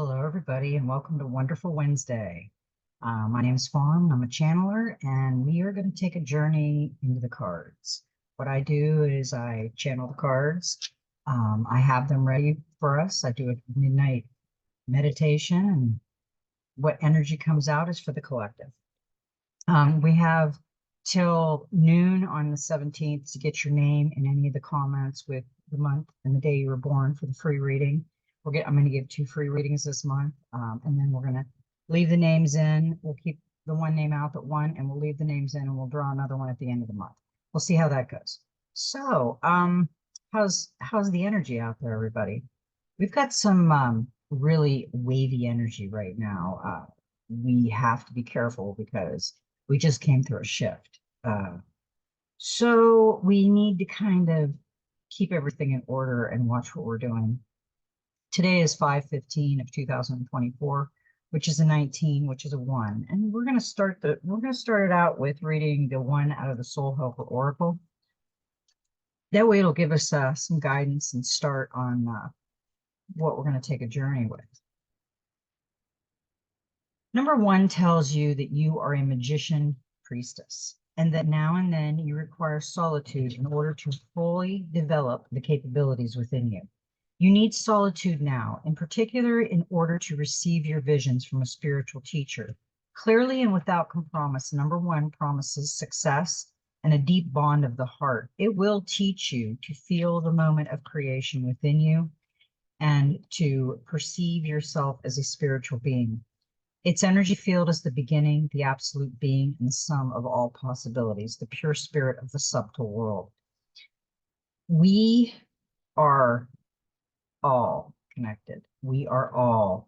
Hello, everybody, and welcome to Wonderful Wednesday. My name is Fawn. I'm a channeler, and we are going to take a journey into the cards. What I do is I channel the cards. I have them ready for us. I do a midnight meditation, and what energy comes out is for the collective. We have till noon on the 17th to get your name in any of the comments with the month and the day you were born for the free reading. I'm going to give 2 free readings this month, and then we're going to leave the names in. We'll keep the one name out that won, and we'll leave the names in, and we'll draw another one at the end of the month. We'll see how that goes. So, how's the energy out there, everybody? We've got some really wavy energy right now. We have to be careful because we just came through a shift. So we need to kind of keep everything in order and watch what we're doing. Today is 5/15 of 2024, which is a 19, which is a 1. And we're going to start it out with reading the 1 out of the Soul Helper Oracle. That way it'll give us some guidance and start on what we're going to take a journey with. Number 1 tells you that you are a magician priestess, and that now and then you require solitude in order to fully develop the capabilities within you. You need solitude now, in particular in order to receive your visions from a spiritual teacher. Clearly and without compromise, number 1 promises success and a deep bond of the heart. It will teach you to feel the moment of creation within you and to perceive yourself as a spiritual being. Its energy field is the beginning, the absolute being, and the sum of all possibilities, the pure spirit of the subtle world. We are all connected. We are all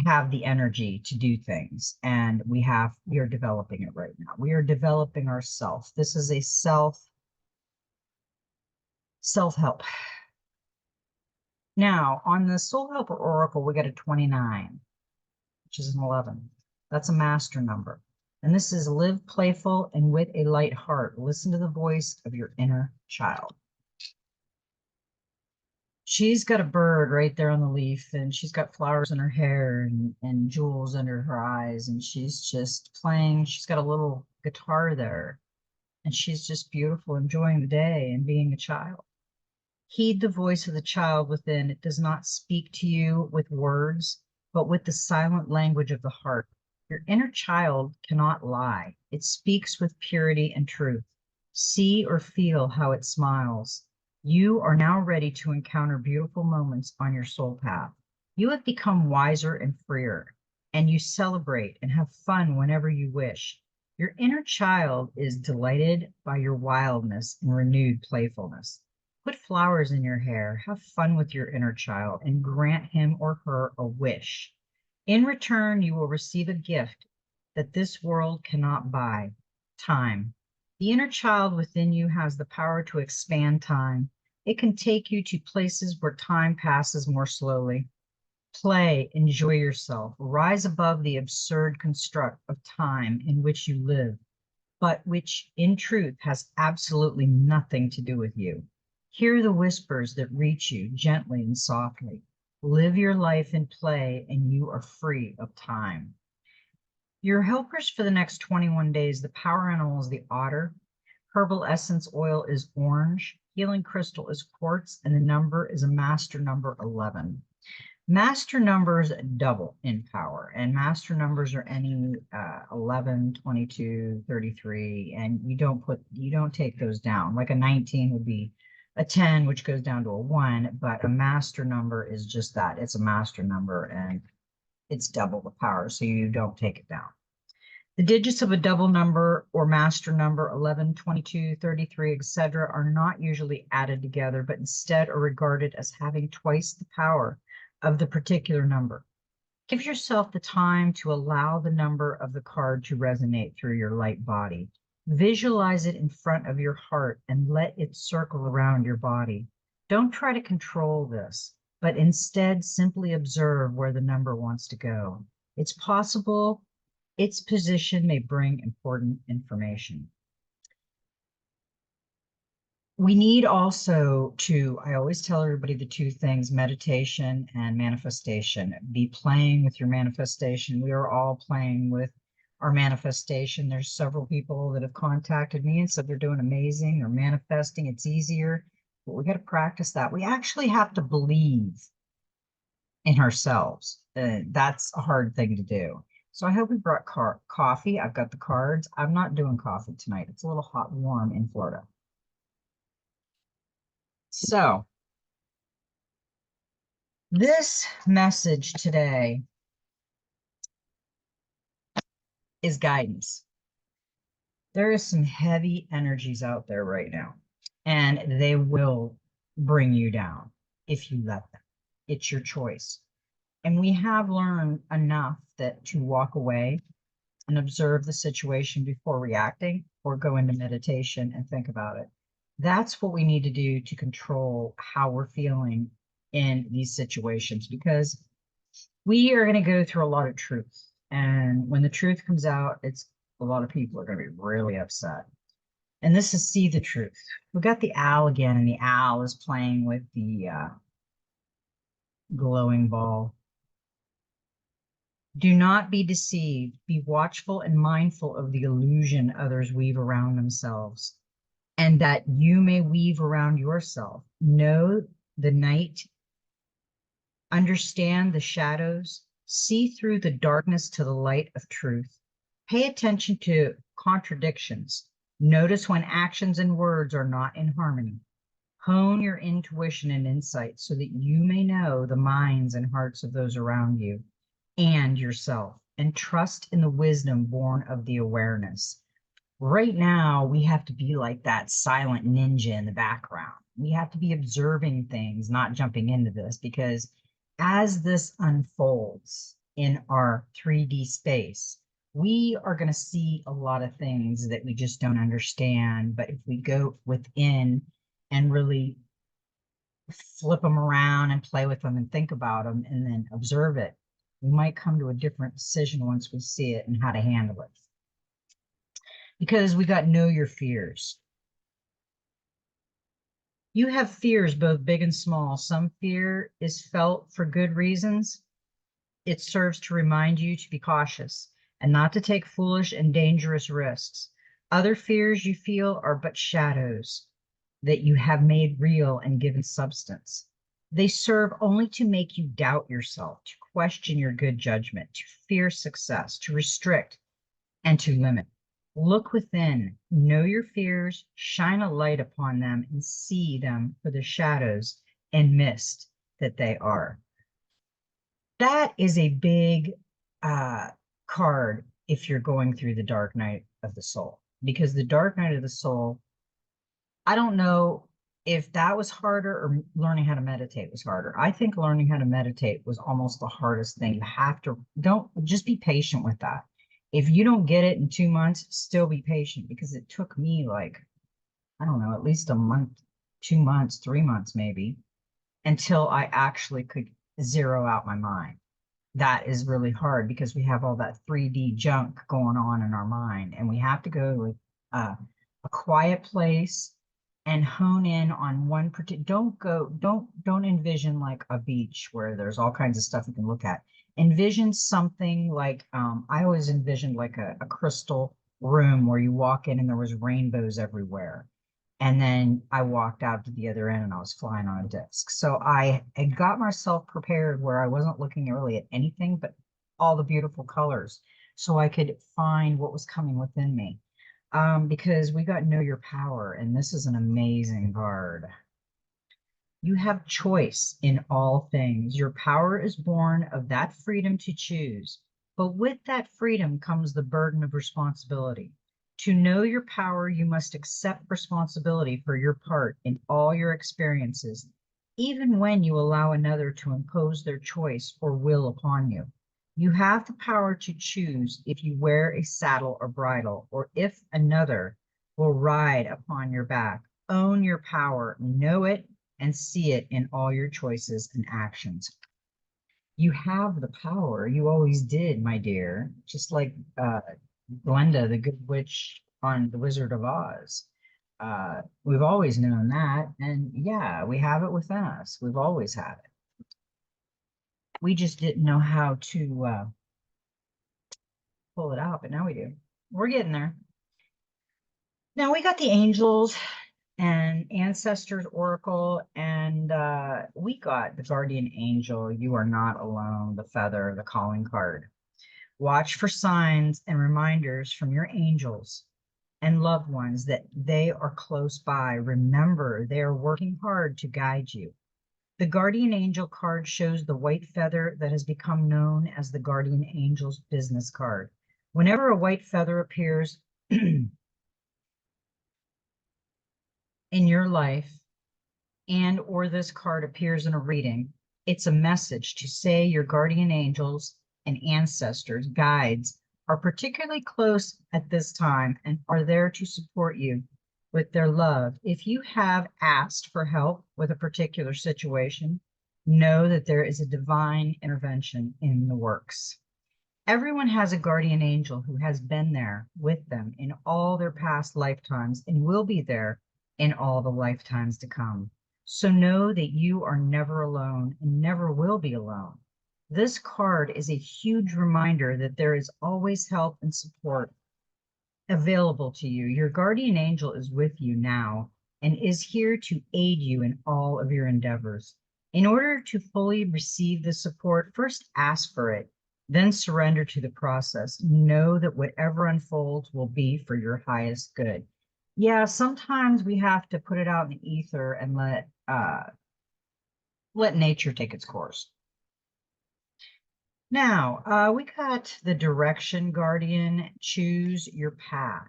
have the energy to do things, and we are developing it right now. We are developing ourselves. This is a self-help. Now, on the Soul Helper Oracle, we got a 29. Which is an 11. That's a master number. And this is live playful and with a light heart. Listen to the voice of your inner child. She's got a bird right there on the leaf, and she's got flowers in her hair and jewels under her eyes, and she's just playing. She's got a little guitar there, and she's just beautiful, enjoying the day and being a child. Heed the voice of the child within. It does not speak to you with words, but with the silent language of the heart. Your inner child cannot lie. It speaks with purity and truth. See or feel how it smiles. You are now ready to encounter beautiful moments on your soul path. You have become wiser and freer, and you celebrate and have fun whenever you wish. Your inner child is delighted by your wildness and renewed playfulness. Put flowers in your hair, have fun with your inner child, and grant him or her a wish. In return, you will receive a gift that this world cannot buy: time. The inner child within you has the power to expand time. It can take you to places where time passes more slowly. Play, enjoy yourself, rise above the absurd construct of time in which you live, but which in truth has absolutely nothing to do with you. Hear the whispers that reach you gently and softly. Live your life in play, and you are free of time. Your helpers for the next 21 days, the power animal is the otter. Herbal essence oil is orange. Healing crystal is quartz, and the number is a master number 11. Master numbers double in power, and master numbers are any 11, 22, 33, and you don't take those down. Like a 19 would be a 10, which goes down to a 1, but a master number is just that. It's a master number, and it's double the power, so you don't take it down. The digits of a double number or master number 11, 22, 33, etc. are not usually added together, but instead are regarded as having twice the power of the particular number. Give yourself the time to allow the number of the card to resonate through your light body. Visualize it in front of your heart and let it circle around your body. Don't try to control this, but instead simply observe where the number wants to go. It's possible its position may bring important information. We need also to, I always tell everybody the two things, meditation and manifestation. Be playing with your manifestation. We are all playing with our manifestation. There's several people that have contacted me and said they're doing amazing or manifesting. It's easier, but we got to practice that. We actually have to believe in ourselves. That's a hard thing to do. So I hope we brought coffee. I've got the cards. I'm not doing coffee tonight. It's a little hot, warm in Florida. So this message today is guidance. There is some heavy energies out there right now, and they will bring you down if you let them. It's your choice. And we have learned enough that to walk away and observe the situation before reacting or go into meditation and think about it. That's what we need to do to control how we're feeling in these situations, because we are going to go through a lot of truth. And when the truth comes out, it's a lot of people are going to be really upset. And this is see the truth. We got the owl again, and the owl is playing with the glowing ball. Do not be deceived. Be watchful and mindful of the illusion others weave around themselves, and that you may weave around yourself. Know the night, understand the shadows, see through the darkness to the light of truth. Pay attention to contradictions. Notice when actions and words are not in harmony. Hone your intuition and insight so that you may know the minds and hearts of those around you and yourself, and trust in the wisdom born of the awareness. Right now, we have to be like that silent ninja in the background. We have to be observing things, not jumping into this, because as this unfolds in our 3D space, we are going to see a lot of things that we just don't understand. But if we go within and really flip them around and play with them and think about them and then observe it, we might come to a different decision once we see it and how to handle it. Because we got know your fears. You have fears, both big and small. Some fear is felt for good reasons. It serves to remind you to be cautious and not to take foolish and dangerous risks. Other fears you feel are but shadows that you have made real and given substance. They serve only to make you doubt yourself, to question your good judgment, to fear success, to restrict, and to limit. Look within, know your fears, shine a light upon them, and see them for the shadows and mist that they are. That is a big card if you're going through the dark night of the soul, because the dark night of the soul, I don't know if that was harder or learning how to meditate was harder. I think learning how to meditate was almost the hardest thing. You have to, don't just be patient with that. If you don't get it in 2 months, still be patient, because it took me like, I don't know, at least a month, 2 months, 3 months maybe, until I actually could zero out my mind. That is really hard because we have all that 3D junk going on in our mind, and we have to go with a quiet place and hone in on one particular. Don't envision like a beach where there's all kinds of stuff you can look at. Envision something like I always envisioned like a crystal room where you walk in and there was rainbows everywhere. And then I walked out to the other end and I was flying on a disc. So I had got myself prepared where I wasn't looking really at anything but all the beautiful colors, so I could find what was coming within me. Because we got know your power, and this is an amazing card. You have choice in all things. Your power is born of that freedom to choose. But with that freedom comes the burden of responsibility. To know your power, you must accept responsibility for your part in all your experiences, even when you allow another to impose their choice or will upon you. You have the power to choose if you wear a saddle or bridle, or if another will ride upon your back. Own your power, know it, and see it in all your choices and actions. You have the power. You always did, my dear. Just like Glenda, the good witch on The Wizard of Oz. We've always known that. And yeah, we have it within us. We've always had it. We just didn't know how to pull it out, but now we do. We're getting there. Now we got the angels and ancestors oracle, and we got the guardian angel. You are not alone. The feather, the calling card. Watch for signs and reminders from your angels and loved ones that they are close by. Remember, they are working hard to guide you. The guardian angel card shows the white feather that has become known as the guardian angel's business card. Whenever a white feather appears in your life, and or this card appears in a reading, it's a message to say your guardian angels and ancestors, guides, are particularly close at this time and are there to support you with their love. If you have asked for help with a particular situation, know that there is a divine intervention in the works. Everyone has a guardian angel who has been there with them in all their past lifetimes and will be there in all the lifetimes to come. So know that you are never alone and never will be alone. This card is a huge reminder that there is always help and support available to you. Your guardian angel is with you now and is here to aid you in all of your endeavors. In order to fully receive the support, first ask for it, then surrender to the process. Know that whatever unfolds will be for your highest good. Yeah, sometimes we have to put it out in the ether and let nature take its course. Now, we got the direction guardian. Choose your path.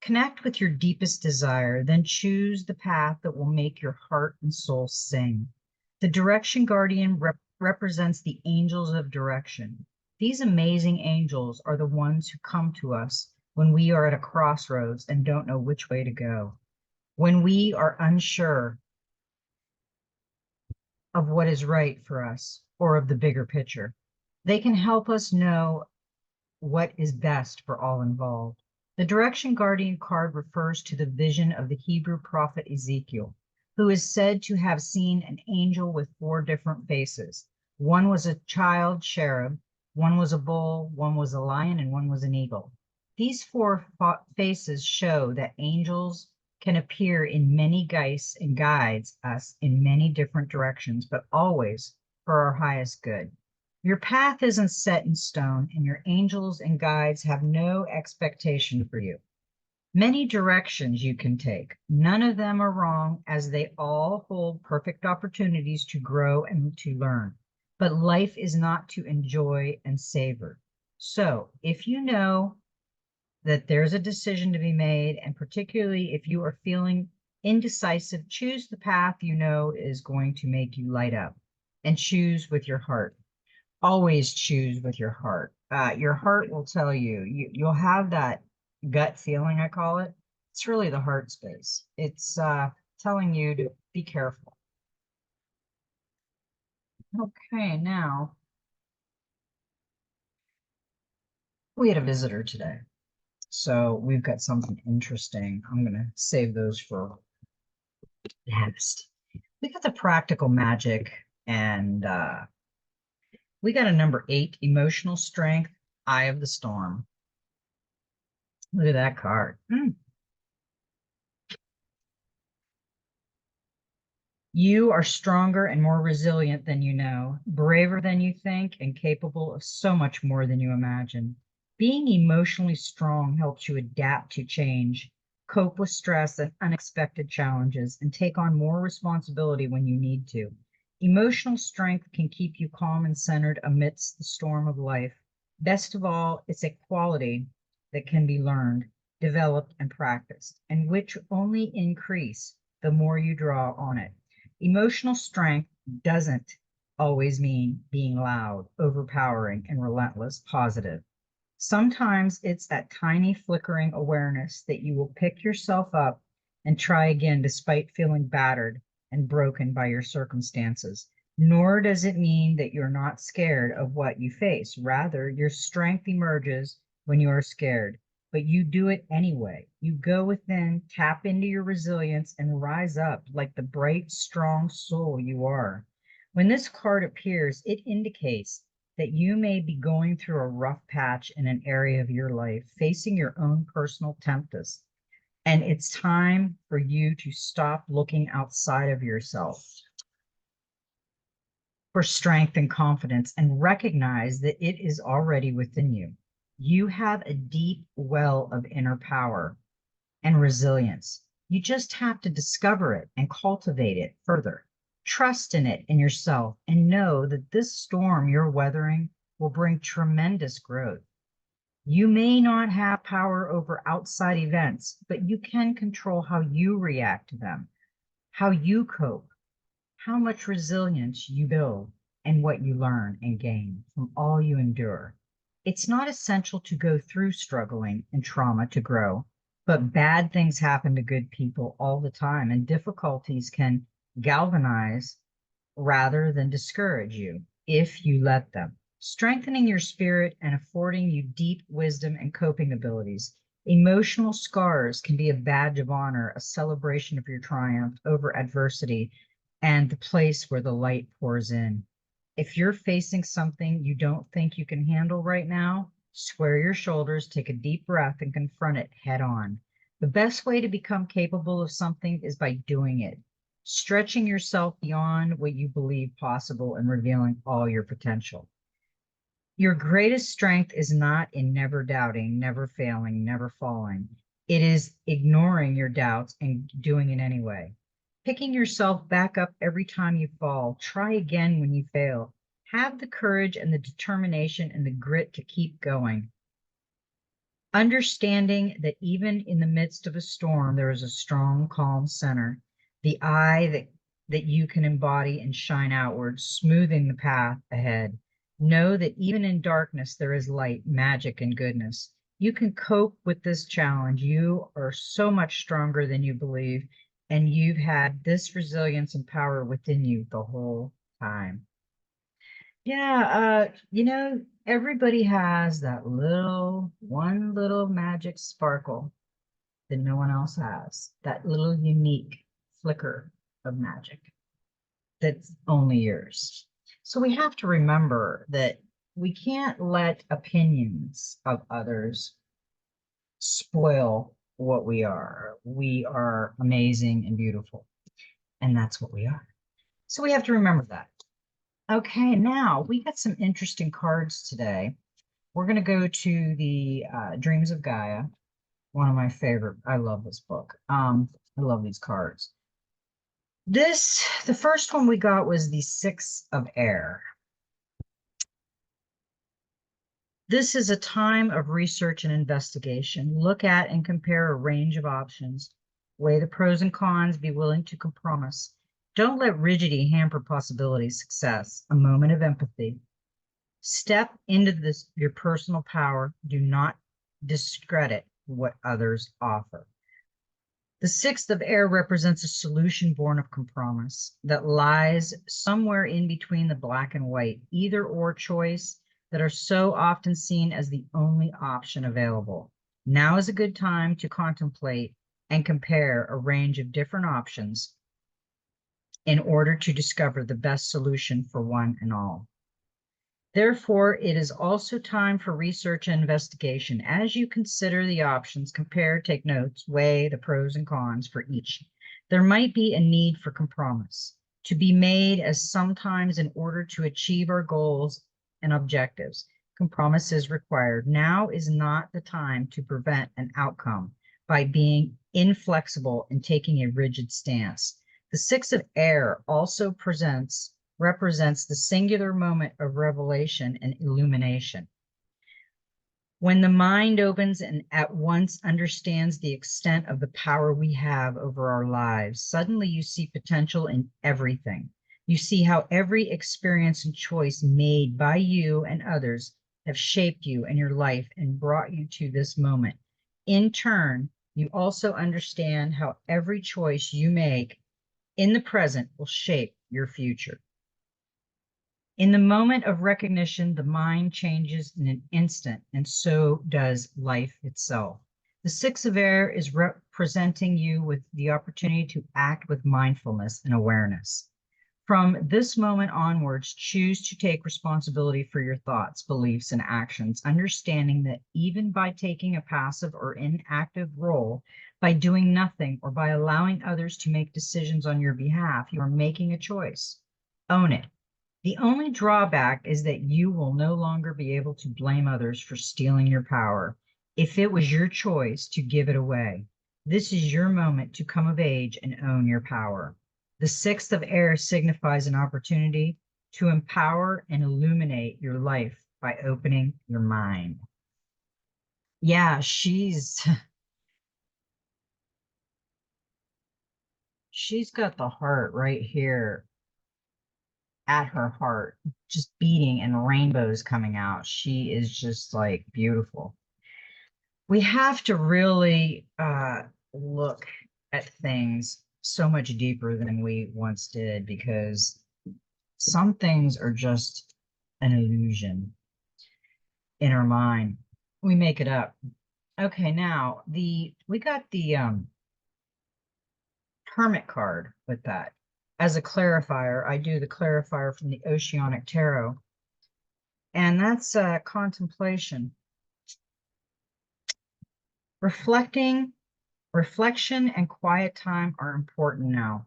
Connect with your deepest desire, then choose the path that will make your heart and soul sing. The direction guardian represents the angels of direction. These amazing angels are the ones who come to us when we are at a crossroads and don't know which way to go. When we are unsure of what is right for us or of the bigger picture, they can help us know what is best for all involved. The direction guardian card refers to the vision of the Hebrew prophet Ezekiel, who is said to have seen an angel with 4 different faces. One was a child cherub, one was a bull, one was a lion, and one was an eagle. These 4 faces show that angels can appear in many guises and guides us in many different directions, but always for our highest good. Your path isn't set in stone, and your angels and guides have no expectation for you. Many directions you can take. None of them are wrong, as they all hold perfect opportunities to grow and to learn. But life is not to enjoy and savor. So if you know that there's a decision to be made, and particularly if you are feeling indecisive, choose the path you know is going to make you light up, and choose with your heart. Always choose with your heart. Your heart will tell you, you'll have that gut feeling, I call it. It's really the heart space. It's telling you to be careful. Okay, now we had a visitor today. So we've got something interesting. I'm going to save those for last. We got the practical magic, and we got a number 8, emotional strength, eye of the storm. Look at that card. You are stronger and more resilient than you know, braver than you think, and capable of so much more than you imagine. Being emotionally strong helps you adapt to change, cope with stress and unexpected challenges, and take on more responsibility when you need to. Emotional strength can keep you calm and centered amidst the storm of life. Best of all, it's a quality that can be learned, developed, and practiced, and which only increase the more you draw on it. Emotional strength doesn't always mean being loud, overpowering, and relentless positive. Sometimes it's that tiny flickering awareness that you will pick yourself up and try again despite feeling battered and broken by your circumstances. Nor does it mean that you're not scared of what you face. Rather, your strength emerges when you are scared. but you do it anyway. You go within, tap into your resilience, and rise up like the bright, strong soul you are. When this card appears, it indicates that you may be going through a rough patch in an area of your life, facing your own personal tempest. And it's time for you to stop looking outside of yourself for strength and confidence and recognize that it is already within you. You have a deep well of inner power and resilience. You just have to discover it and cultivate it further. Trust in it and yourself, and know that this storm you're weathering will bring tremendous growth. You may not have power over outside events, but you can control how you react to them, how you cope, how much resilience you build, and what you learn and gain from all you endure. It's not essential to go through struggling and trauma to grow, but bad things happen to good people all the time, and difficulties can galvanize rather than discourage you if you let them, strengthening your spirit and affording you deep wisdom and coping abilities. Emotional scars can be a badge of honor, a celebration of your triumph over adversity, and the place where the light pours in. If you're facing something you don't think you can handle right now, square your shoulders, take a deep breath, and confront it head on. The best way to become capable of something is by doing it, stretching yourself beyond what you believe possible and revealing all your potential. Your greatest strength is not in never doubting, never failing, never falling. It is ignoring your doubts and doing it anyway. Picking yourself back up every time you fall. Try again when you fail. Have the courage and the determination and the grit to keep going. Understanding that even in the midst of a storm, there is a strong, calm center, the eye that you can embody and shine outward, smoothing the path ahead. Know that even in darkness, there is light, magic, and goodness. You can cope with this challenge. You are so much stronger than you believe, and you've had this resilience and power within you the whole time. Yeah, everybody has that one little magic sparkle that no one else has, that little unique flicker of magic that's only yours. So we have to remember that we can't let opinions of others spoil what we are. We are amazing and beautiful, and that's what we are. So we have to remember that. Okay, now we got some interesting cards today. We're going to go to the Dreams of Gaia, one of my favorite. I love this book. I love these cards. The first one we got was the Six of Air. This is a time of research and investigation. Look at and compare a range of options. Weigh the pros and cons, be willing to compromise. Don't let rigidity hamper possibility success. A moment of empathy. Step into your personal power. Do not discredit what others offer. The Sixth of Air represents a solution born of compromise that lies somewhere in between the black and white, either or choice that are so often seen as the only option available. Now is a good time to contemplate and compare a range of different options in order to discover the best solution for one and all. Therefore, it is also time for research and investigation. As you consider the options, compare, take notes, weigh the pros and cons for each. There might be a need for compromise to be made, as sometimes in order to achieve our goals and objectives, compromise is required. Now is not the time to prevent an outcome by being inflexible and taking a rigid stance. The Six of Air also represents the singular moment of revelation and illumination. When the mind opens and at once understands the extent of the power we have over our lives, suddenly you see potential in everything. You see how every experience and choice made by you and others have shaped you and your life and brought you to this moment. In turn, you also understand how every choice you make in the present will shape your future. In the moment of recognition, the mind changes in an instant, and so does life itself. The Six of Air is representing you with the opportunity to act with mindfulness and awareness. From this moment onwards, choose to take responsibility for your thoughts, beliefs, and actions, understanding that even by taking a passive or inactive role, by doing nothing, or by allowing others to make decisions on your behalf, you are making a choice. Own it. The only drawback is that you will no longer be able to blame others for stealing your power if it was your choice to give it away. This is your moment to come of age and own your power. The Sixth of Air signifies an opportunity to empower and illuminate your life by opening your mind. Yeah, she's got the heart right here at her heart, just beating and rainbows coming out. She is just like beautiful. We have to really look at things so much deeper than we once did, because some things are just an illusion in our mind. We make it up. Okay, now we got the Hermit card with that. As a clarifier, I do the clarifier from the Oceanic Tarot, and that's contemplation. Reflection and quiet time are important now.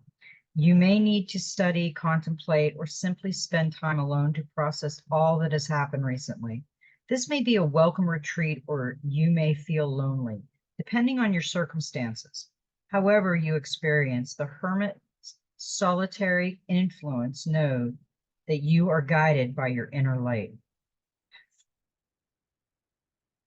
You may need to study, contemplate, or simply spend time alone to process all that has happened recently. This may be a welcome retreat, or you may feel lonely, depending on your circumstances. However you experience the hermit's solitary influence, know that you are guided by your inner light.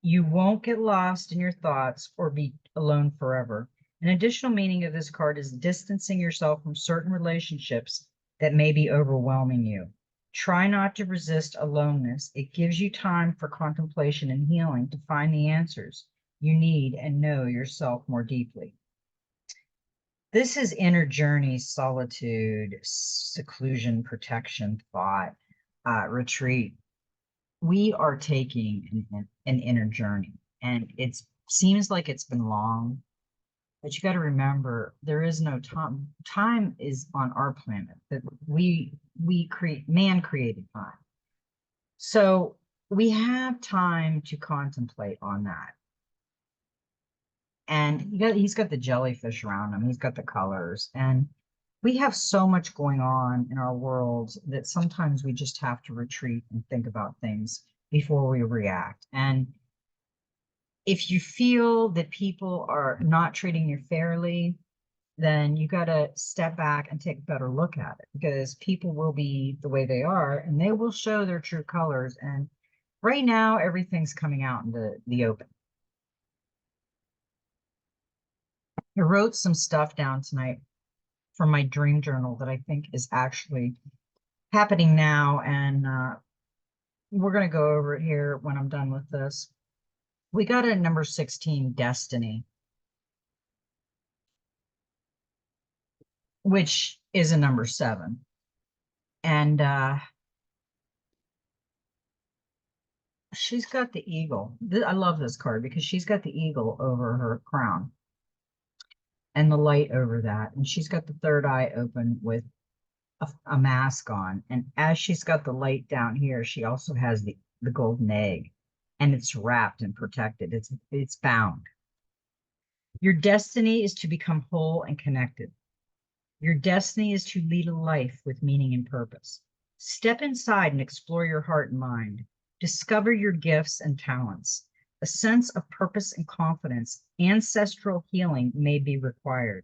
You won't get lost in your thoughts or be alone forever. An additional meaning of this card is distancing yourself from certain relationships that may be overwhelming you. Try not to resist aloneness. It gives you time for contemplation and healing to find the answers you need and know yourself more deeply. This is inner journey, solitude, seclusion, protection, thought, retreat. We are taking an inner journey, and it seems like it's been long, but you got to remember there is no time. Time is on our planet that we create, man created time. So we have time to contemplate on that. And he's got the jellyfish around him. He's got the colors, and we have so much going on in our world that sometimes we just have to retreat and think about things before we react. And if you feel that people are not treating you fairly, then you got to step back and take a better look at it, because people will be the way they are and they will show their true colors. And right now, everything's coming out in the open. I wrote some stuff down tonight from my dream journal that I think is actually happening now. And we're going to go over it here when I'm done with this. We got a number 16, destiny, which is a number 7. And she's got the eagle. I love this card because she's got the eagle over her crown and the light over that. And she's got the third eye open with a mask on. And as she's got the light down here, she also has the golden egg, and it's wrapped and protected. It's bound. Your destiny is to become whole and connected. Your destiny is to lead a life with meaning and purpose. Step inside and explore your heart and mind. Discover your gifts and talents. A sense of purpose and confidence, ancestral healing may be required.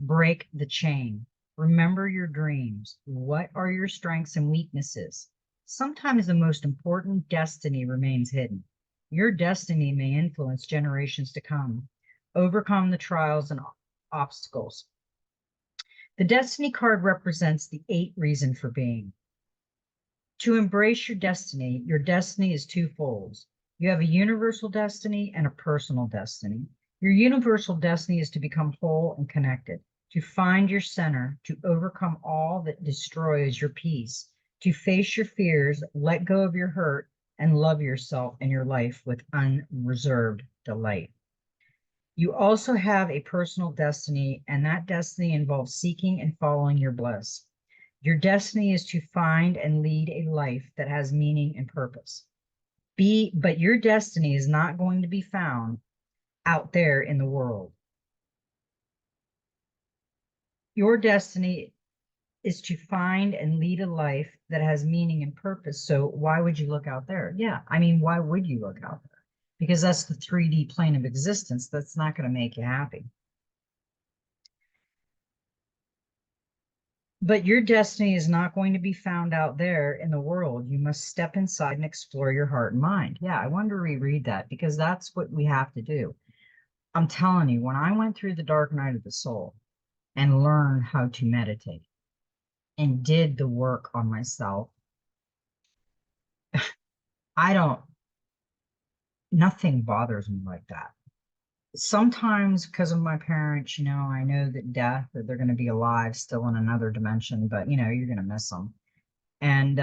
Break the chain. Remember your dreams. What are your strengths and weaknesses? Sometimes the most important destiny remains hidden. Your destiny may influence generations to come. Overcome the trials and obstacles. The destiny card represents the 8 reason for being. To embrace your destiny is twofold. You have a universal destiny and a personal destiny. Your universal destiny is to become whole and connected, to find your center, to overcome all that destroys your peace, to face your fears, let go of your hurt, and love yourself and your life with unreserved delight. You also have a personal destiny, and that destiny involves seeking and following your bliss. Your destiny is to find and lead a life that has meaning and purpose. But your destiny is not going to be found out there in the world. Your destiny is to find and lead a life that has meaning and purpose. So why would you look out there? Yeah, I mean, why would you look out there? Because that's the 3D plane of existence. That's not going to make you happy. But your destiny is not going to be found out there in the world. You must step inside and explore your heart and mind. Yeah, I wanted to reread that because that's what we have to do. I'm telling you, when I went through the dark night of the soul and learned how to meditate and did the work on myself, I don't, nothing bothers me like that. Sometimes because of my parents, I know that death, that they're going to be alive still in another dimension, but you're going to miss them. And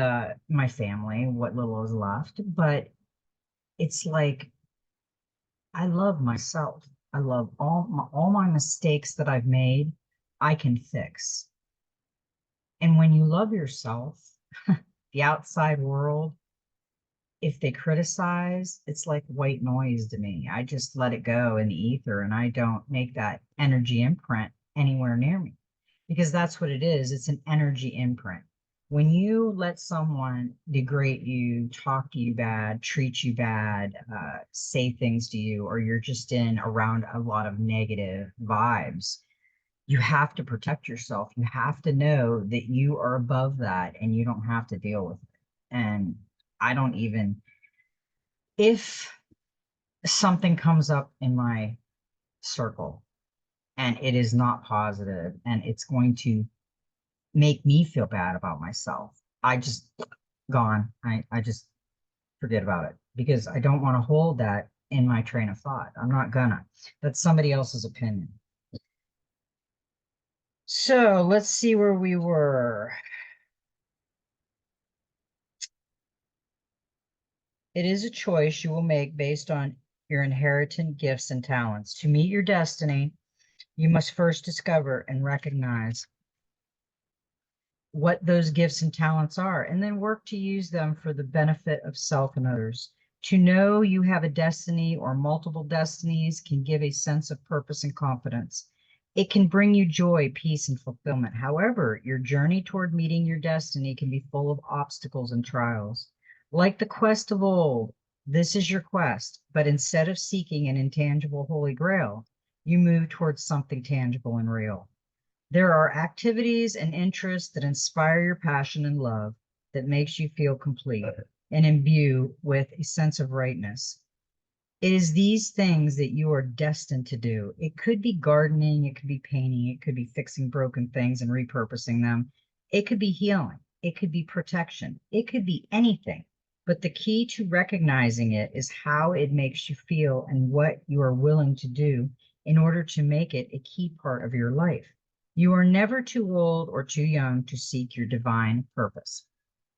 my family, what little is left. But it's like, I love myself. I love all my mistakes that I've made, I can fix. And when you love yourself, the outside world, if they criticize, it's like white noise to me. I just let it go in the ether and I don't make that energy imprint anywhere near me because that's what it is. It's an energy imprint. When you let someone degrade you, talk to you bad, treat you bad, say things to you, or you're just in around a lot of negative vibes, you have to protect yourself. You have to know that you are above that and you don't have to deal with it. And I don't even, if something comes up in my circle and it is not positive and it's going to make me feel bad about myself, I just gone. I just forget about it because I don't want to hold that in my train of thought. I'm not gonna. That's somebody else's opinion. So let's see where we were. It is a choice you will make based on your inherited gifts and talents. To meet your destiny, you must first discover and recognize what those gifts and talents are, and then work to use them for the benefit of self and others. To know you have a destiny or multiple destinies can give a sense of purpose and confidence. It can bring you joy, peace, and fulfillment. However, your journey toward meeting your destiny can be full of obstacles and trials. Like the quest of old, this is your quest, but instead of seeking an intangible holy grail, you move towards something tangible and real. There are activities and interests that inspire your passion and love that makes you feel complete and imbue with a sense of rightness. It is these things that you are destined to do. It could be gardening, it could be painting, it could be fixing broken things and repurposing them. It could be healing, it could be protection, it could be anything. But the key to recognizing it is how it makes you feel and what you are willing to do in order to make it a key part of your life. You are never too old or too young to seek your divine purpose.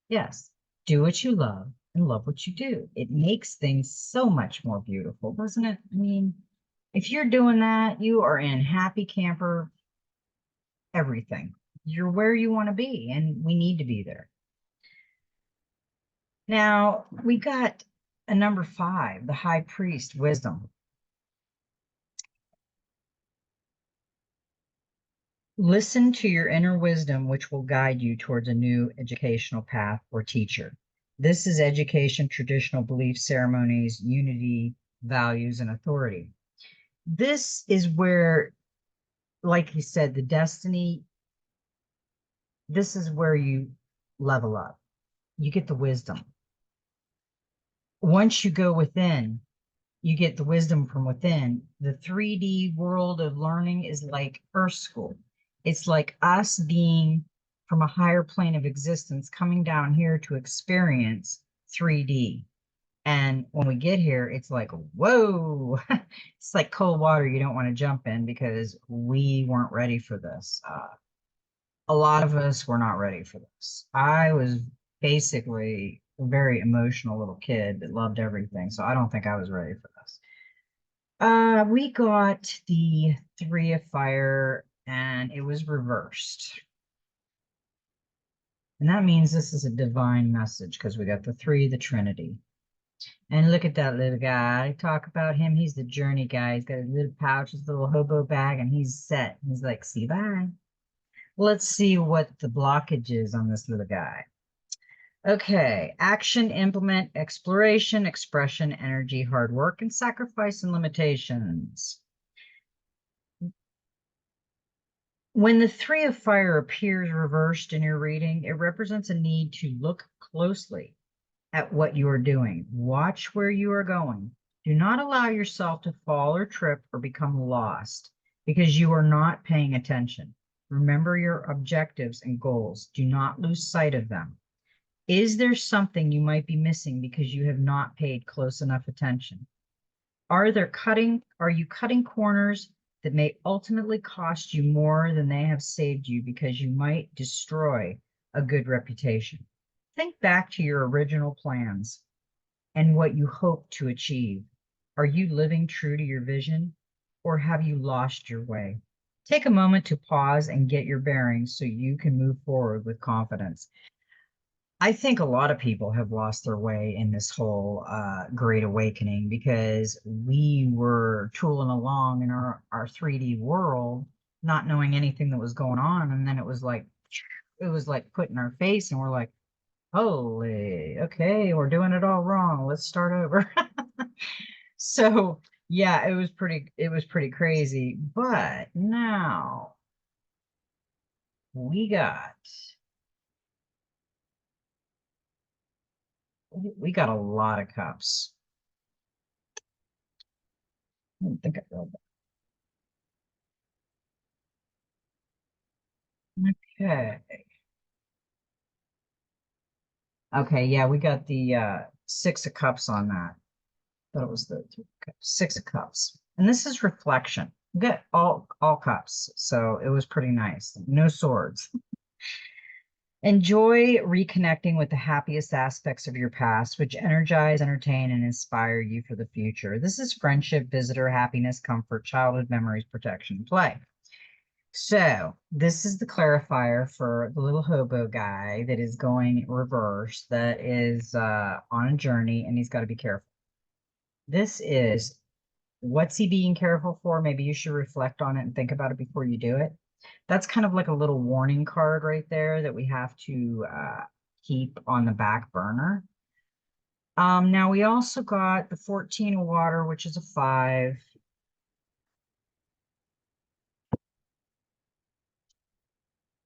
Yes, do what you love and love what you do. It makes things so much more beautiful, doesn't it? I mean, if you're doing that, you are in happy camper, everything. You're where you want to be, and we need to be there. Now, we got a number 5, the high priest, wisdom. Listen to your inner wisdom, which will guide you towards a new educational path or teacher. This is education, traditional beliefs, ceremonies, unity, values, and authority. This is where, like you said, the destiny, this is where you level up. You get the wisdom. Once you go within, you get the wisdom from within. The 3D world of learning is like Earth School. It's like us being from a higher plane of existence coming down here to experience 3D. And when we get here, it's like, whoa, it's like cold water you don't want to jump in because we weren't ready for this. A lot of us were not ready for this. I was basically a very emotional little kid that loved everything. So I don't think I was ready for this. We got the Three of Fire and it was reversed. And that means this is a divine message because we got the three, the Trinity. And look at that little guy. I talk about him. He's the journey guy. He's got his little pouch, his little hobo bag, and he's set. He's like, see, bye. Let's see what the blockage is on this little guy. Okay, action, implement, exploration, expression, energy, hard work, and sacrifice and limitations. When the Three of Fire appears reversed in your reading, it represents a need to look closely at what you are doing. Watch where you are going. Do not allow yourself to fall or trip or become lost because you are not paying attention. Remember your objectives and goals. Do not lose sight of them. Is there something you might be missing because you have not paid close enough attention? Are you cutting corners that may ultimately cost you more than they have saved you because you might destroy a good reputation? Think back to your original plans and what you hope to achieve. Are you living true to your vision or have you lost your way? Take a moment to pause and get your bearings so you can move forward with confidence. I think a lot of people have lost their way in this whole great awakening because we were tooling along in our 3D world, not knowing anything that was going on. And then it was like put in our face and we're like, holy, okay, we're doing it all wrong. Let's start over. So yeah, it was pretty crazy. But now we got we got a lot of cups. I don't think I read that. Okay. Okay, yeah, we got the Six of Cups on that. Thought it was the Six of Cups. And this is reflection. We got all cups, so it was pretty nice. No swords. Enjoy reconnecting with the happiest aspects of your past, which energize, entertain, and inspire you for the future. This is friendship, visitor, happiness, comfort, childhood memories, protection, play. So this is the clarifier for the little hobo guy that is going reverse, that is on a journey, and he's got to be careful. This is what's he being careful for? Maybe you should reflect on it and think about it before you do it. That's kind of like a little warning card right there that we have to keep on the back burner. Now we also got the 14 of water, which is a 5.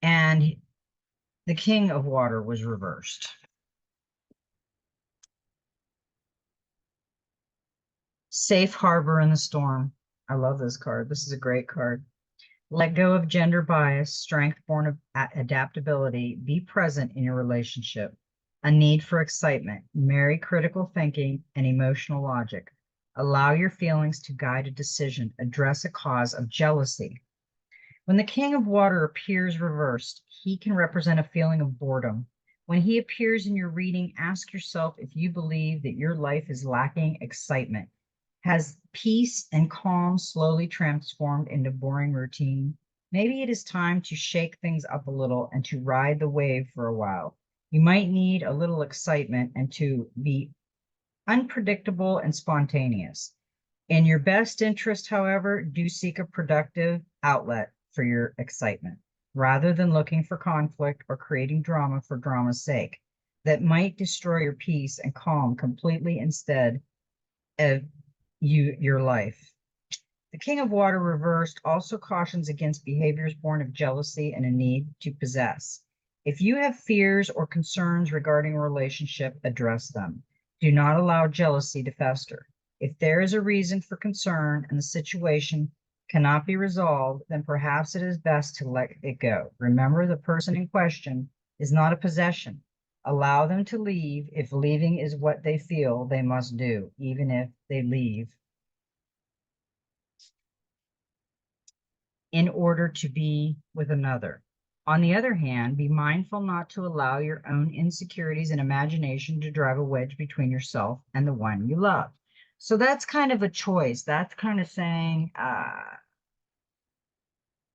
And the king of water was reversed. Safe harbor in the storm. I love this card. This is a great card. Let go of gender bias, strength born of adaptability. Be present in your relationship. A need for excitement, marry critical thinking and emotional logic. Allow your feelings to guide a decision. Address a cause of jealousy. When the king of water appears reversed, he can represent a feeling of boredom. When he appears in your reading, ask yourself if you believe that your life is lacking excitement. Has peace and calm slowly transformed into boring routine? Maybe it is time to shake things up a little and to ride the wave for a while. You might need a little excitement and to be unpredictable and spontaneous. In your best interest, however, do seek a productive outlet for your excitement rather than looking for conflict or creating drama for drama's sake that might destroy your peace and calm completely instead of your life. The King of Water reversed also cautions against behaviors born of jealousy and a need to possess. If you have fears or concerns regarding a relationship, address them. Do not allow jealousy to fester. If there is a reason for concern and the situation cannot be resolved, then perhaps it is best to let it go. Remember, the person in question is not a possession. Allow them to leave if leaving is what they feel they must do, even if they leave in order to be with another. On the other hand, be mindful not to allow your own insecurities and imagination to drive a wedge between yourself and the one you love. So that's kind of a choice. That's kind of saying,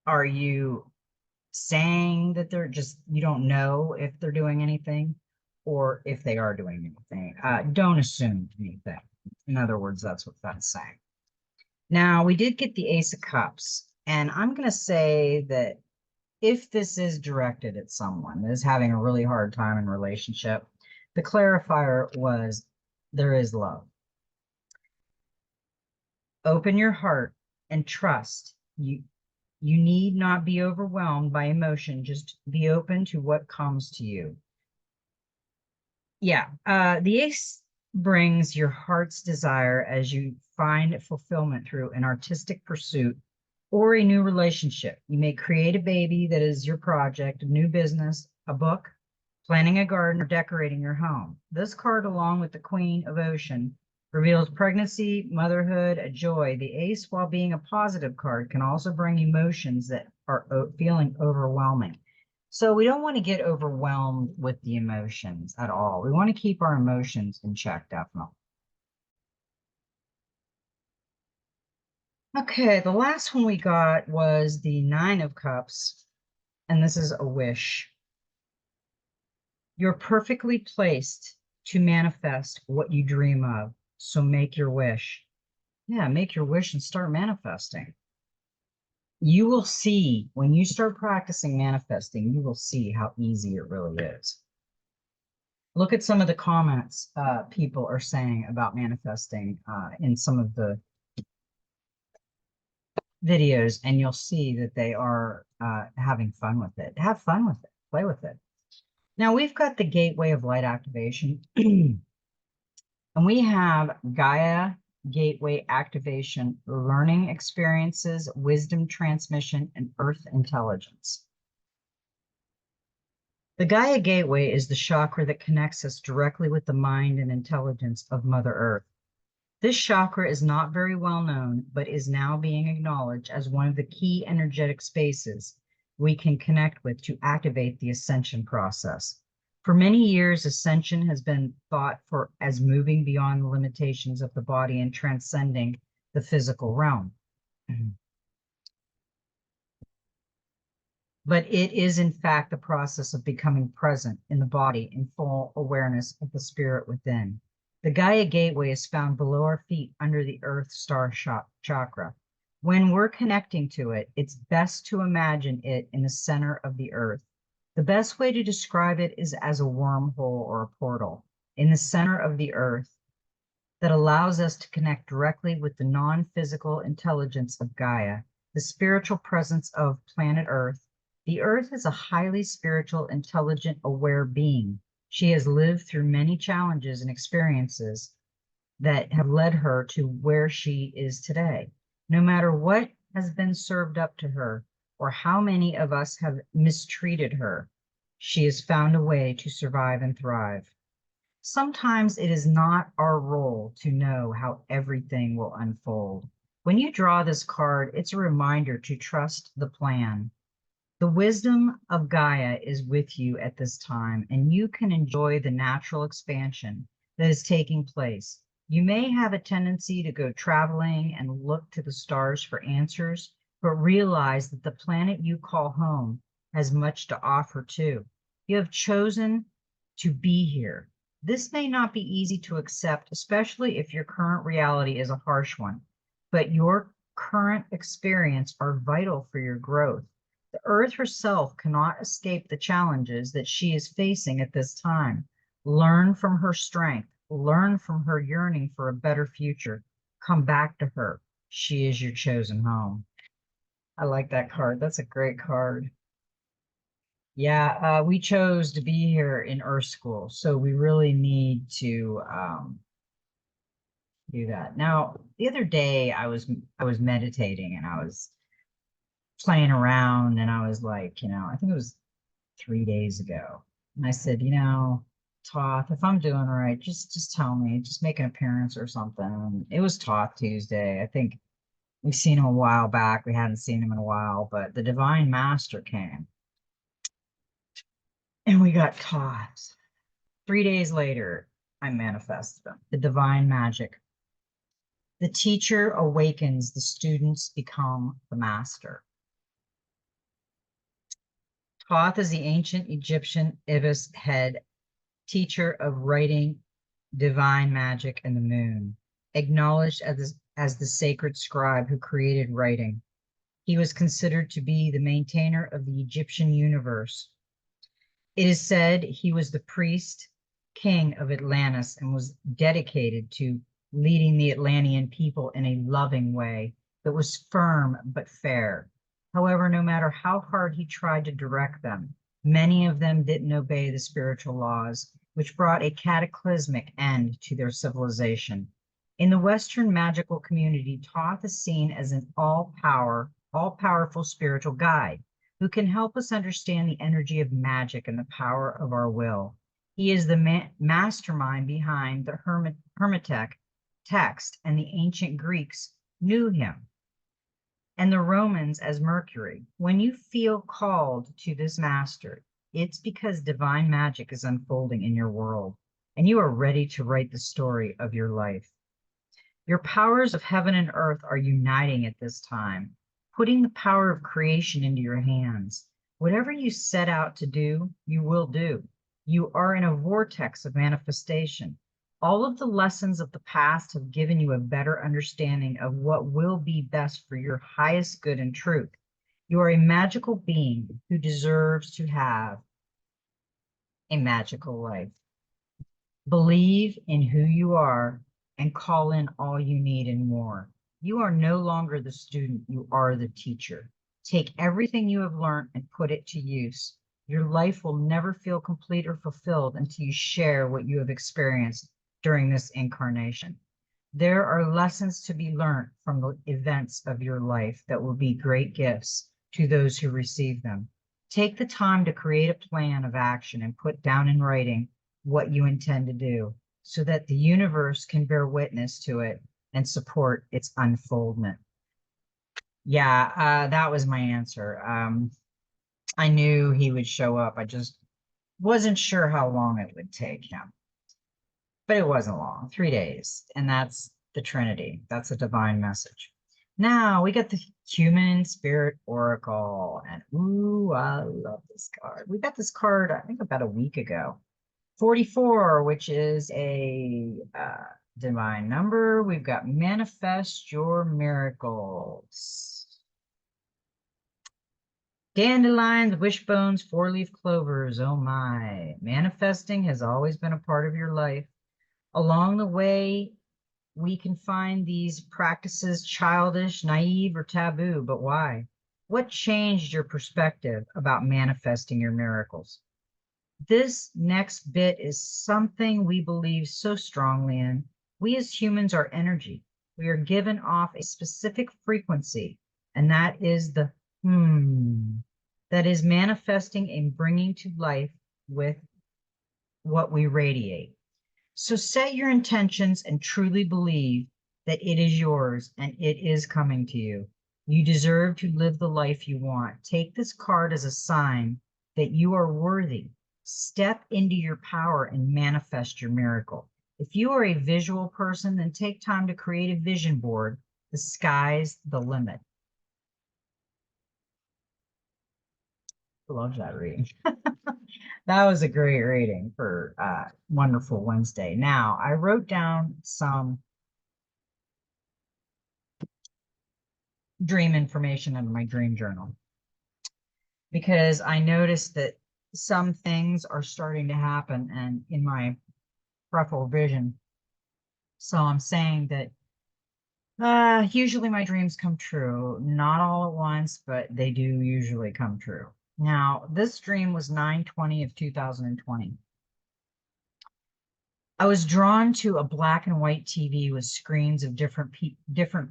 are you saying that they're just, you don't know if they're doing anything or if they are doing anything? Don't assume anything. In other words, that's what that's saying. Now, we did get the Ace of Cups, and I'm going to say that if this is directed at someone that is having a really hard time in relationship, the clarifier was there is love. Open your heart and trust. You need not be overwhelmed by emotion. Just be open to what comes to you. Yeah, the ace brings your heart's desire as you find fulfillment through an artistic pursuit or a new relationship. You may create a baby that is your project, a new business, a book, planting a garden, or decorating your home. This card, along with the Queen of Ocean, reveals pregnancy, motherhood, a joy. The ace, while being a positive card, can also bring emotions that are feeling overwhelming. So we don't want to get overwhelmed with the emotions at all. We want to keep our emotions in check, definitely. Okay, the last one we got was the Nine of Cups, and this is a wish. You're perfectly placed to manifest what you dream of, so make your wish. Yeah, make your wish and start manifesting. You will see when you start practicing manifesting, you will see how easy it really is. Look at some of the comments people are saying about manifesting in some of the videos, and you'll see that they are having fun with it. Have fun with it, play with it. Now we've got the gateway of light activation, and we have Gaia gateway activation, learning experiences, wisdom transmission, and earth intelligence. The Gaia gateway is the chakra that connects us directly with the mind and intelligence of Mother Earth. This chakra is not very well known, but is now being acknowledged as one of the key energetic spaces we can connect with to activate the ascension process. For many years, ascension has been thought for as moving beyond the limitations of the body and transcending the physical realm. But it is, in fact, the process of becoming present in the body in full awareness of the spirit within. The Gaia gateway is found below our feet under the earth star chakra. When we're connecting to it, it's best to imagine it in the center of the earth. The best way to describe it is as a wormhole or a portal in the center of the earth that allows us to connect directly with the non-physical intelligence of Gaia, the spiritual presence of planet Earth. The Earth is a highly spiritual, intelligent, aware being. She has lived through many challenges and experiences that have led her to where she is today. No matter what has been served up to her or how many of us have mistreated her, she has found a way to survive and thrive. Sometimes it is not our role to know how everything will unfold. When you draw this card, it's a reminder to trust the plan. The wisdom of Gaia is with you at this time, and you can enjoy the natural expansion that is taking place. You may have a tendency to go traveling and look to the stars for answers, but realize that the planet you call home has much to offer too. You have chosen to be here. This may not be easy to accept, especially if your current reality is a harsh one, but your current experience are vital for your growth. The earth herself cannot escape the challenges that she is facing at this time. Learn from her strength, learn from her yearning for a better future. Come back to her. She is your chosen home. I like that card. That's a great card. Yeah, we chose to be here in Earth School, so we really need to do that. Now, the other day I was meditating and I was playing around and I was like, I think it was 3 days ago. And I said, Thoth, if I'm doing all right, just tell me, just make an appearance or something. And it was Thoth Tuesday. I think we've seen him a while back. We hadn't seen him in a while, but the Divine Master came and we got Thoth. 3 days later, I manifested them. The divine magic. The teacher awakens, the students become the master. Thoth is the ancient Egyptian ibis head teacher of writing, divine magic, and the moon, acknowledged as the sacred scribe who created writing. He was considered to be the maintainer of the Egyptian universe. It is said he was the priest king of Atlantis and was dedicated to leading the Atlantean people in a loving way that was firm but fair. However, no matter how hard he tried to direct them, many of them didn't obey the spiritual laws, which brought a cataclysmic end to their civilization. In the Western magical community, Thoth is seen as an all-powerful spiritual guide who can help us understand the energy of magic and the power of our will. He is the mastermind behind the Hermetic text, and the ancient Greeks knew him, and the Romans as Mercury. When you feel called to this master, it's because divine magic is unfolding in your world, and you are ready to write the story of your life. Your powers of heaven and earth are uniting at this time, putting the power of creation into your hands. Whatever you set out to do, you will do. You are in a vortex of manifestation. All of the lessons of the past have given you a better understanding of what will be best for your highest good and truth. You are a magical being who deserves to have a magical life. Believe in who you are and call in all you need and more. You are no longer the student, you are the teacher. Take everything you have learned and put it to use. Your life will never feel complete or fulfilled until you share what you have experienced during this incarnation. There are lessons to be learned from the events of your life that will be great gifts to those who receive them. Take the time to create a plan of action and put down in writing what you intend to do so that the universe can bear witness to it and support its unfoldment. Yeah, that was my answer. I knew he would show up. I just wasn't sure how long it would take him. But it wasn't long, 3 days. And that's the Trinity. That's a divine message. Now we got the Human Spirit Oracle. And ooh, I love this card. We got this card, I think, about a week ago. 44, which is a divine number. We've got manifest your miracles. Dandelions, wishbones, four-leaf clovers. Oh my. Manifesting has always been a part of your life. Along the way, we can find these practices childish, naive, or taboo, but why? What changed your perspective about manifesting your miracles? This next bit is something we believe so strongly in. We as humans are energy. We are given off a specific frequency, and that is the that is manifesting and bringing to life with what we radiate. So set your intentions and truly believe that it is yours and it is coming to you. You deserve to live the life you want. Take this card as a sign that you are worthy. Step into your power and manifest your miracle. If you are a visual person, then take time to create a vision board. The sky's the limit. I love that reading. That was a great reading for Wonderful Wednesday. Now, I wrote down some dream information in my dream journal because I noticed that some things are starting to happen and in my peripheral vision. So I'm saying that usually my dreams come true, not all at once, but they do usually come true. Now, this dream was 9/20 of 2020. I was drawn to a black and white TV with screens of different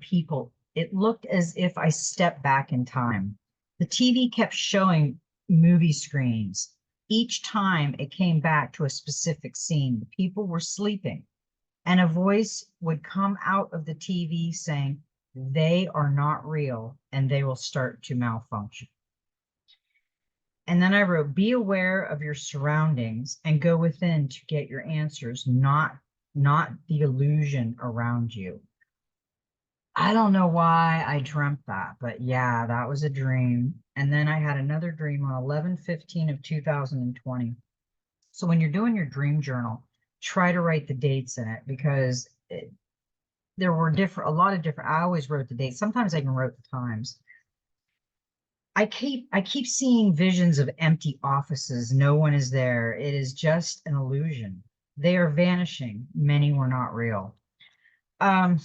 people. It looked as if I stepped back in time. The TV kept showing movie screens. Each time it came back to a specific scene, the people were sleeping, and a voice would come out of the TV saying, "They are not real, and they will start to malfunction." And then I wrote, "Be aware of your surroundings and go within to get your answers, not the illusion around you." I don't know why I dreamt that, but yeah, that was a dream. And then I had another dream on 11/15 of 2020. So when you're doing your dream journal, try to write the dates in it because there were a lot of different, I always wrote the dates. Sometimes I even wrote the times. I keep seeing visions of empty offices. No one is there. It is just an illusion. They are vanishing. Many were not real. Um,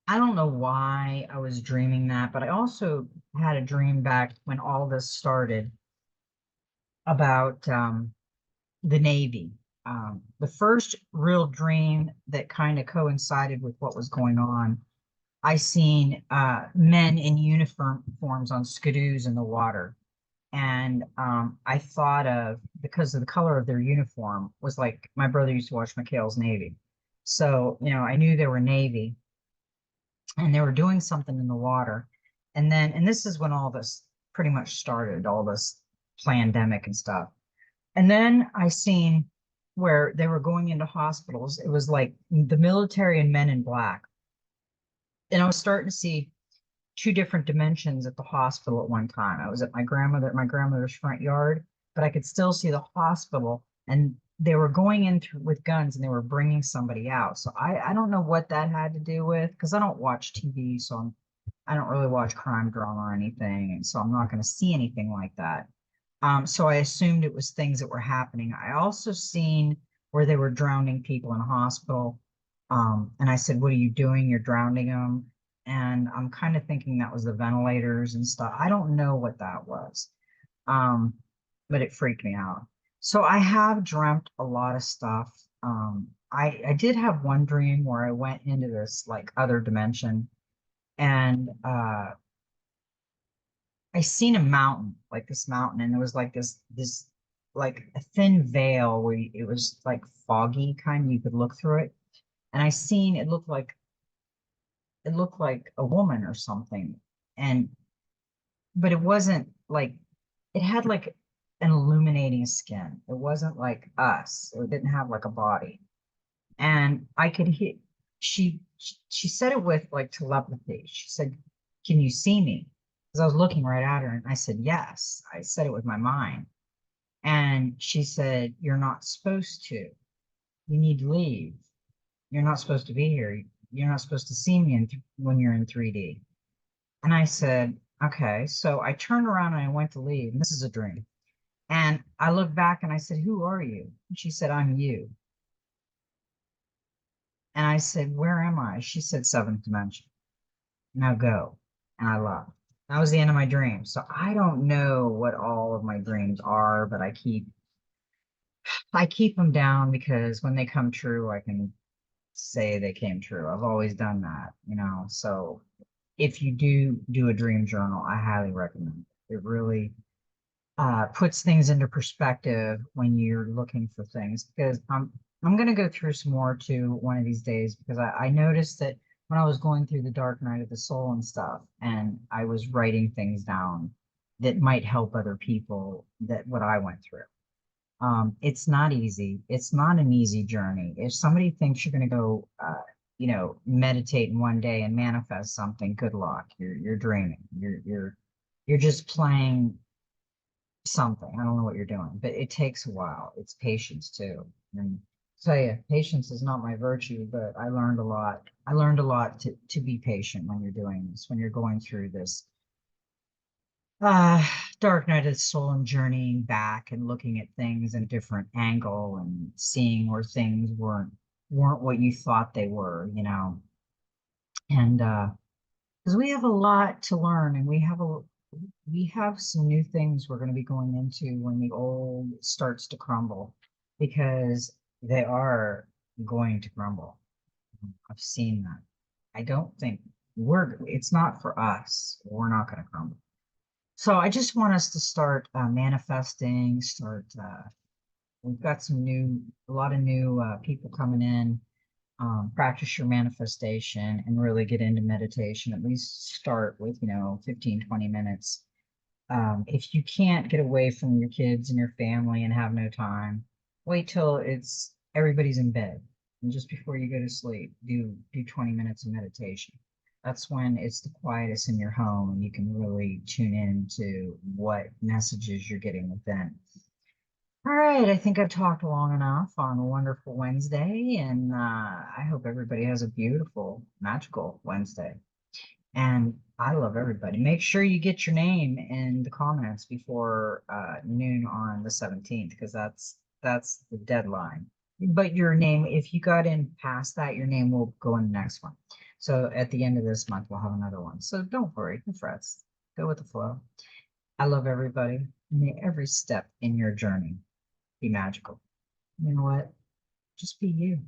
I don't know why I was dreaming that, but I also had a dream back when all this started about the Navy. The first real dream that kind of coincided with what was going on, I seen men in uniforms on skidoos in the water. And I thought of, because of the color of their uniform, was like my brother used to watch McHale's Navy. So, I knew they were Navy and they were doing something in the water. And this is when all this pretty much started, all this pandemic and stuff. And then I seen where they were going into hospitals. It was like the military and men in black. And I was starting to see two different dimensions at the hospital at one time. I was at my grandmother's front yard, but I could still see the hospital and they were going in through, with guns and they were bringing somebody out. So I don't know what that had to do with because I don't watch TV, so I don't really watch crime drama or anything, and so I'm not going to see anything like that. So I assumed it was things that were happening. I also seen where they were drowning people in a hospital. And I said, "What are you doing? You're drowning them." And I'm kind of thinking that was the ventilators and stuff. I don't know what that was, um, but it freaked me out. So I have dreamt a lot of stuff. I did have one dream where I went into this like other dimension, and I seen a mountain, like this mountain, and it was like this like a thin veil where it was like foggy kind of, you could look through it. And I seen it looked like a woman or something. And but it wasn't like, it had like an illuminating skin. It wasn't like us. It didn't have like a body. And I could hear, she said it with like telepathy. She said, "Can you see me?" Because I was looking right at her and I said, "Yes." I said it with my mind. And she said, "You're not supposed to. You need to leave. You're not supposed to be here. You're not supposed to see me when you're in 3D." And I said, "Okay." So I turned around and I went to leave. And this is a dream. And I looked back and I said, "Who are you?" And she said, "I'm you." And I said, "Where am I?" She said, "Seventh dimension. Now go." And I left. That was the end of my dream. So I don't know what all of my dreams are, but I keep them down because when they come true, I can say they came true. I've always done that. So if you do a dream journal, I highly recommend it. It really puts things into perspective when you're looking for things. Because I'm going to go through some more too one of these days because I noticed that when I was going through the dark night of the soul and stuff, and I was writing things down that might help other people, that what I went through. It's not easy. It's not an easy journey. If somebody thinks you're going to go, meditate in one day and manifest something, good luck. You're dreaming. You're just playing something. I don't know what you're doing, but it takes a while. It's patience too. And tell you, patience is not my virtue, but I learned a lot. I learned a lot to be patient when you're doing this, when you're going through this uh dark night of the soul and journeying back and looking at things in a different angle and seeing where things weren't what you thought they were. And because we have a lot to learn, and we have some new things we're going to be going into when the old starts to crumble, because they are going to crumble. I've seen that. I don't think it's not for us. We're not going to crumble. So I just want us to start manifesting, we've got a lot of new people coming in. Practice your manifestation and really get into meditation. At least start with, 15, 20 minutes. If you can't get away from your kids and your family and have no time, wait till everybody's in bed. And just before you go to sleep, do 20 minutes of meditation. That's when it's the quietest in your home and you can really tune in to what messages you're getting within. All right, I think I've talked long enough on a wonderful Wednesday, and I hope everybody has a beautiful, magical Wednesday. And I love everybody. Make sure you get your name in the comments before noon on the 17th, because that's the deadline. But your name, if you got in past that, your name will go in the next one. So at the end of this month, we'll have another one. So don't worry, no frets. Go with the flow. I love everybody. May every step in your journey be magical. You know what? Just be you.